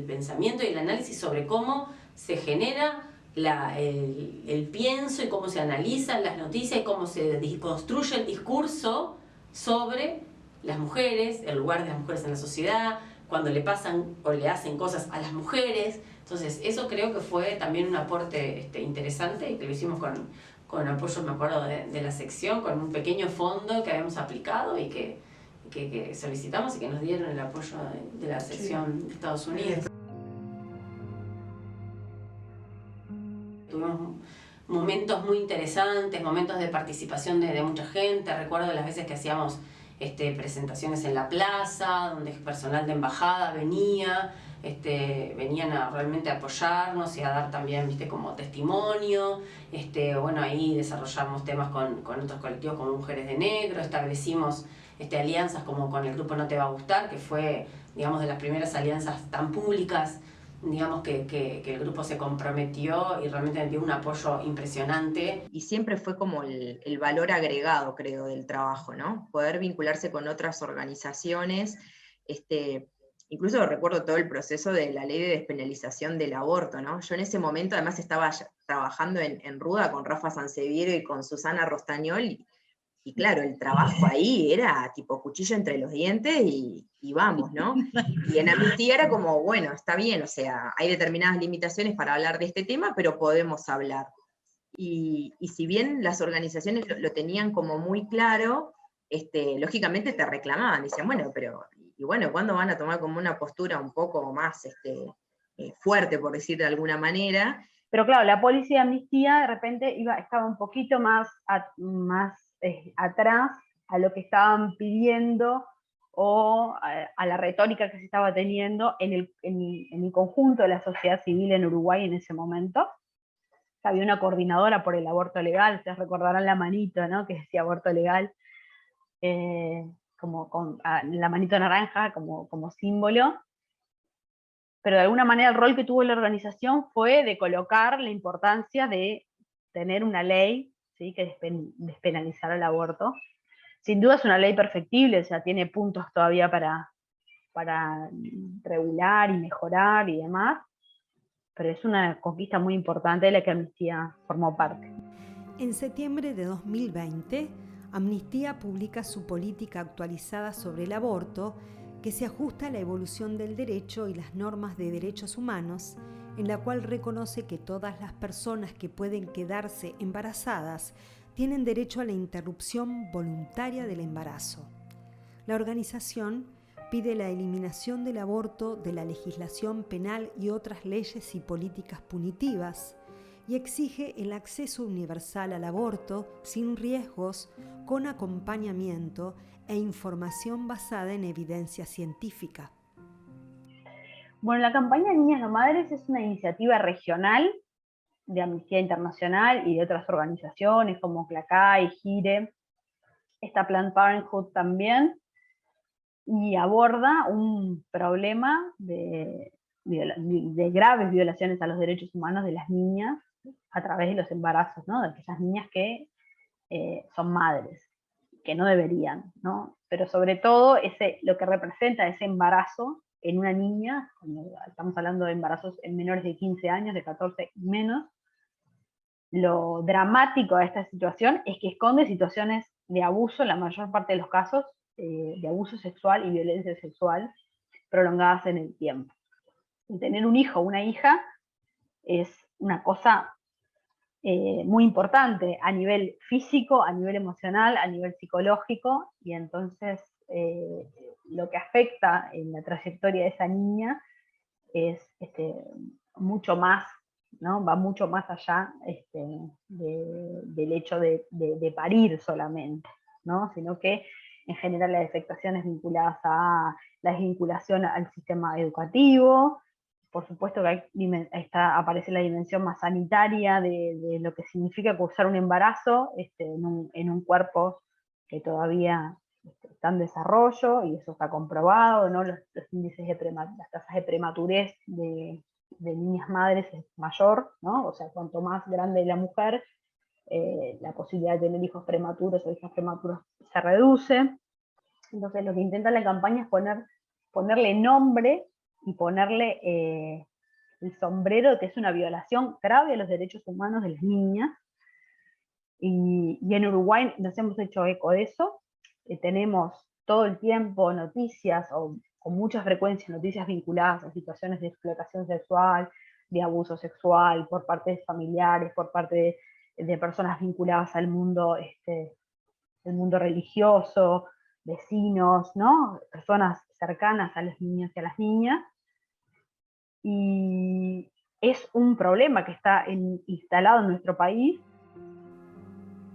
pensamiento y el análisis sobre cómo se genera el pienso y cómo se analizan las noticias y cómo se construye el discurso sobre las mujeres, el lugar de las mujeres en la sociedad, cuando le pasan o le hacen cosas a las mujeres. Entonces eso creo que fue también un aporte interesante, y que lo hicimos con apoyo, me acuerdo, de la sección, con un pequeño fondo que habíamos aplicado y que solicitamos y que nos dieron el apoyo de la sección de Estados Unidos. Tuvimos momentos muy interesantes, momentos de participación de mucha gente. Recuerdo las veces que hacíamos presentaciones en la plaza, donde el personal de embajada venían a realmente apoyarnos y a dar también, como testimonio. Bueno, ahí desarrollamos temas con otros colectivos como Mujeres de Negro, establecimos alianzas como con el grupo No Te Va a Gustar, que fue, digamos, de las primeras alianzas tan públicas, digamos, que el grupo se comprometió y realmente dio un apoyo impresionante. Y siempre fue como el valor agregado, creo, del trabajo, ¿no? Poder vincularse con otras organizaciones. Incluso recuerdo todo el proceso de la ley de despenalización del aborto, ¿no? Yo en ese momento además estaba trabajando en Ruda con Rafa Sanseviero y con Susana Rostañol, y claro, el trabajo ahí era tipo cuchillo entre los dientes y vamos, ¿no? Y en Amnistía era como, bueno, está bien, o sea, hay determinadas limitaciones para hablar de este tema, pero podemos hablar. Y si bien las organizaciones lo tenían como muy claro, lógicamente te reclamaban, decían, bueno, pero, y bueno, ¿cuándo van a tomar como una postura un poco más fuerte, por decir de alguna manera? Pero claro, la policía de Amnistía de repente estaba un poquito más atrás a lo que estaban pidiendo o a la retórica que se estaba teniendo en el conjunto de la sociedad civil en Uruguay en ese momento. Había una coordinadora por el aborto legal, ustedes recordarán la manito, ¿no?, que decía aborto legal, como con la manito naranja como símbolo. Pero de alguna manera el rol que tuvo la organización fue de colocar la importancia de tener una ley, ¿sí?, que despenalizara el aborto. Sin duda es una ley perfectible, o sea, tiene puntos todavía para regular y mejorar y demás, pero es una conquista muy importante de la que Amnistía formó parte. En septiembre de 2020, Amnistía publica su política actualizada sobre el aborto, que se ajusta a la evolución del derecho y las normas de derechos humanos, en la cual reconoce que todas las personas que pueden quedarse embarazadas tienen derecho a la interrupción voluntaria del embarazo. La organización pide la eliminación del aborto de la legislación penal y otras leyes y políticas punitivas, y exige el acceso universal al aborto sin riesgos, con acompañamiento e información basada en evidencia científica. Bueno, la campaña Niñas No Madres es una iniciativa regional de Amnistía Internacional y de otras organizaciones como CLACAI, GIRE, está Planned Parenthood también, y aborda un problema de graves violaciones a los derechos humanos de las niñas a través de los embarazos, ¿no? De aquellas niñas que son madres, que no deberían, ¿no? Pero sobre todo lo que representa ese embarazo en una niña, cuando estamos hablando de embarazos en menores de 15 años, de 14 y menos, lo dramático de esta situación es que esconde situaciones de abuso, en la mayor parte de los casos, de abuso sexual y violencia sexual prolongadas en el tiempo. Tener un hijo o una hija es una cosa muy importante a nivel físico, a nivel emocional, a nivel psicológico, y entonces lo que afecta en la trayectoria de esa niña es mucho más, ¿no? Va mucho más allá del hecho de parir solamente, ¿no? Sino que en general las afectaciones vinculadas a la desvinculación al sistema educativo. Por supuesto que aparece la dimensión más sanitaria de lo que significa causar un embarazo en un cuerpo que todavía está en desarrollo, y eso está comprobado, ¿no? Los índices las tasas de prematurez de niñas madres es mayor, ¿no? O sea, cuanto más grande la mujer, la posibilidad de tener hijos prematuros o hijas prematuras se reduce. Entonces lo que intenta la campaña es ponerle nombre y ponerle el sombrero, que es una violación grave a los derechos humanos de las niñas. Y en Uruguay nos hemos hecho eco de eso. Tenemos todo el tiempo noticias, o con mucha frecuencia noticias vinculadas a situaciones de explotación sexual, de abuso sexual por parte de familiares, por parte de personas vinculadas al mundo, el mundo religioso, vecinos, ¿no? Personas cercanas a los niños y a las niñas. Y es un problema que está instalado en nuestro país.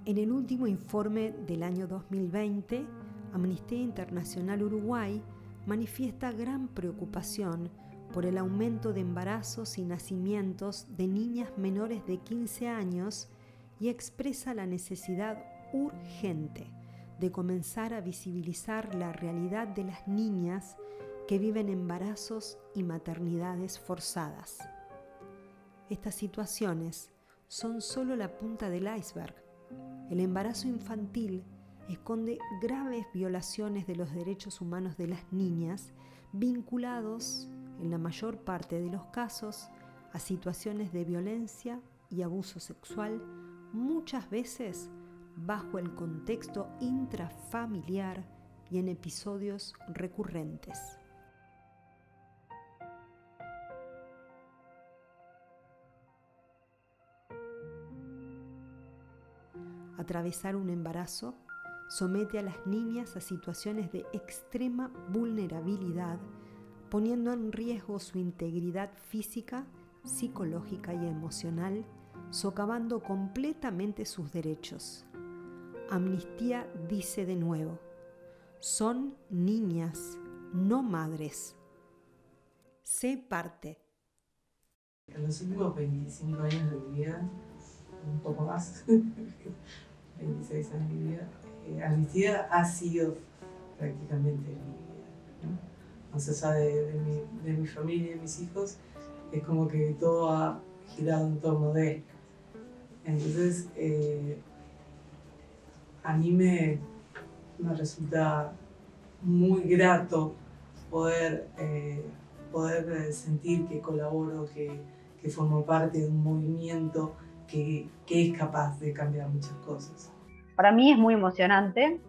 En el último informe del año 2020, Amnistía Internacional Uruguay manifiesta gran preocupación por el aumento de embarazos y nacimientos de niñas menores de 15 años y expresa la necesidad urgente de comenzar a visibilizar la realidad de las niñas que viven embarazos y maternidades forzadas. Estas situaciones son solo la punta del iceberg. El embarazo infantil esconde graves violaciones de los derechos humanos de las niñas, vinculados, en la mayor parte de los casos, a situaciones de violencia y abuso sexual, muchas veces bajo el contexto intrafamiliar y en episodios recurrentes. Atravesar un embarazo somete a las niñas a situaciones de extrema vulnerabilidad, poniendo en riesgo su integridad física, psicológica y emocional, socavando completamente sus derechos. Amnistía dice de nuevo: son niñas, no madres. Sé parte. En los últimos 25 años de mi vida, un poco más, 26 años de mi vida, Amnistía ha sido prácticamente mi vida, ¿no? Más allá de mi familia y mis hijos, es como que todo ha girado en torno de él. Entonces, a mí me resulta muy grato poder sentir que colaboro, que formo parte de un movimiento que es capaz de cambiar muchas cosas. Para mí es muy emocionante,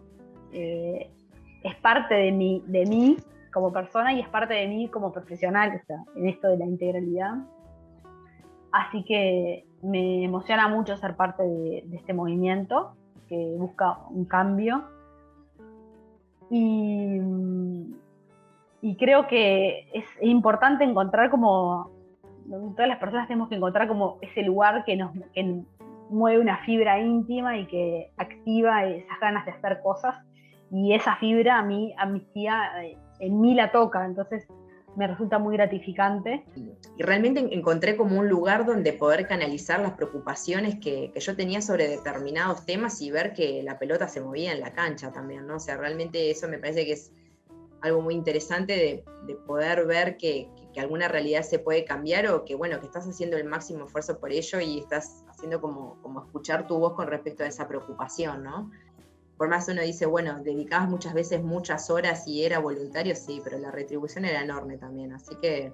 es parte de mí como persona y es parte de mí como profesional, o sea, en esto de la integralidad. Así que me emociona mucho ser parte de este movimiento que busca un cambio. Y creo que es importante encontrar como donde todas las personas tenemos que encontrar como ese lugar que mueve una fibra íntima y que activa esas ganas de hacer cosas, y esa fibra a mí, Amnistía, en mí la toca, entonces me resulta muy gratificante. Y realmente encontré como un lugar donde poder canalizar las preocupaciones que yo tenía sobre determinados temas y ver que la pelota se movía en la cancha también, ¿no? O sea, realmente eso me parece que es algo muy interesante de poder ver que alguna realidad se puede cambiar, o que, bueno, que estás haciendo el máximo esfuerzo por ello y estás haciendo como escuchar tu voz con respecto a esa preocupación, ¿no? Por más uno dice, bueno, dedicabas muchas veces muchas horas y era voluntario, sí, pero la retribución era enorme también, así que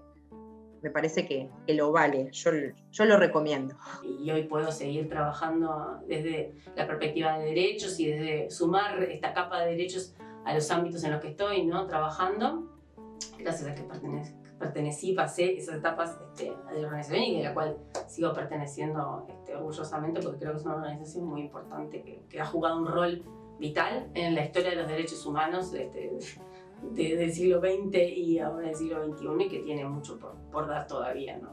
me parece que lo vale, yo lo recomiendo. Y hoy puedo seguir trabajando desde la perspectiva de derechos y desde sumar esta capa de derechos a los ámbitos en los que estoy, ¿no? Trabajando, gracias a que pasé esas etapas de la organización, y de la cual sigo perteneciendo orgullosamente, porque creo que es una organización muy importante que ha jugado un rol vital en la historia de los derechos humanos del siglo XX y ahora del siglo XXI, y que tiene mucho por dar todavía, ¿no?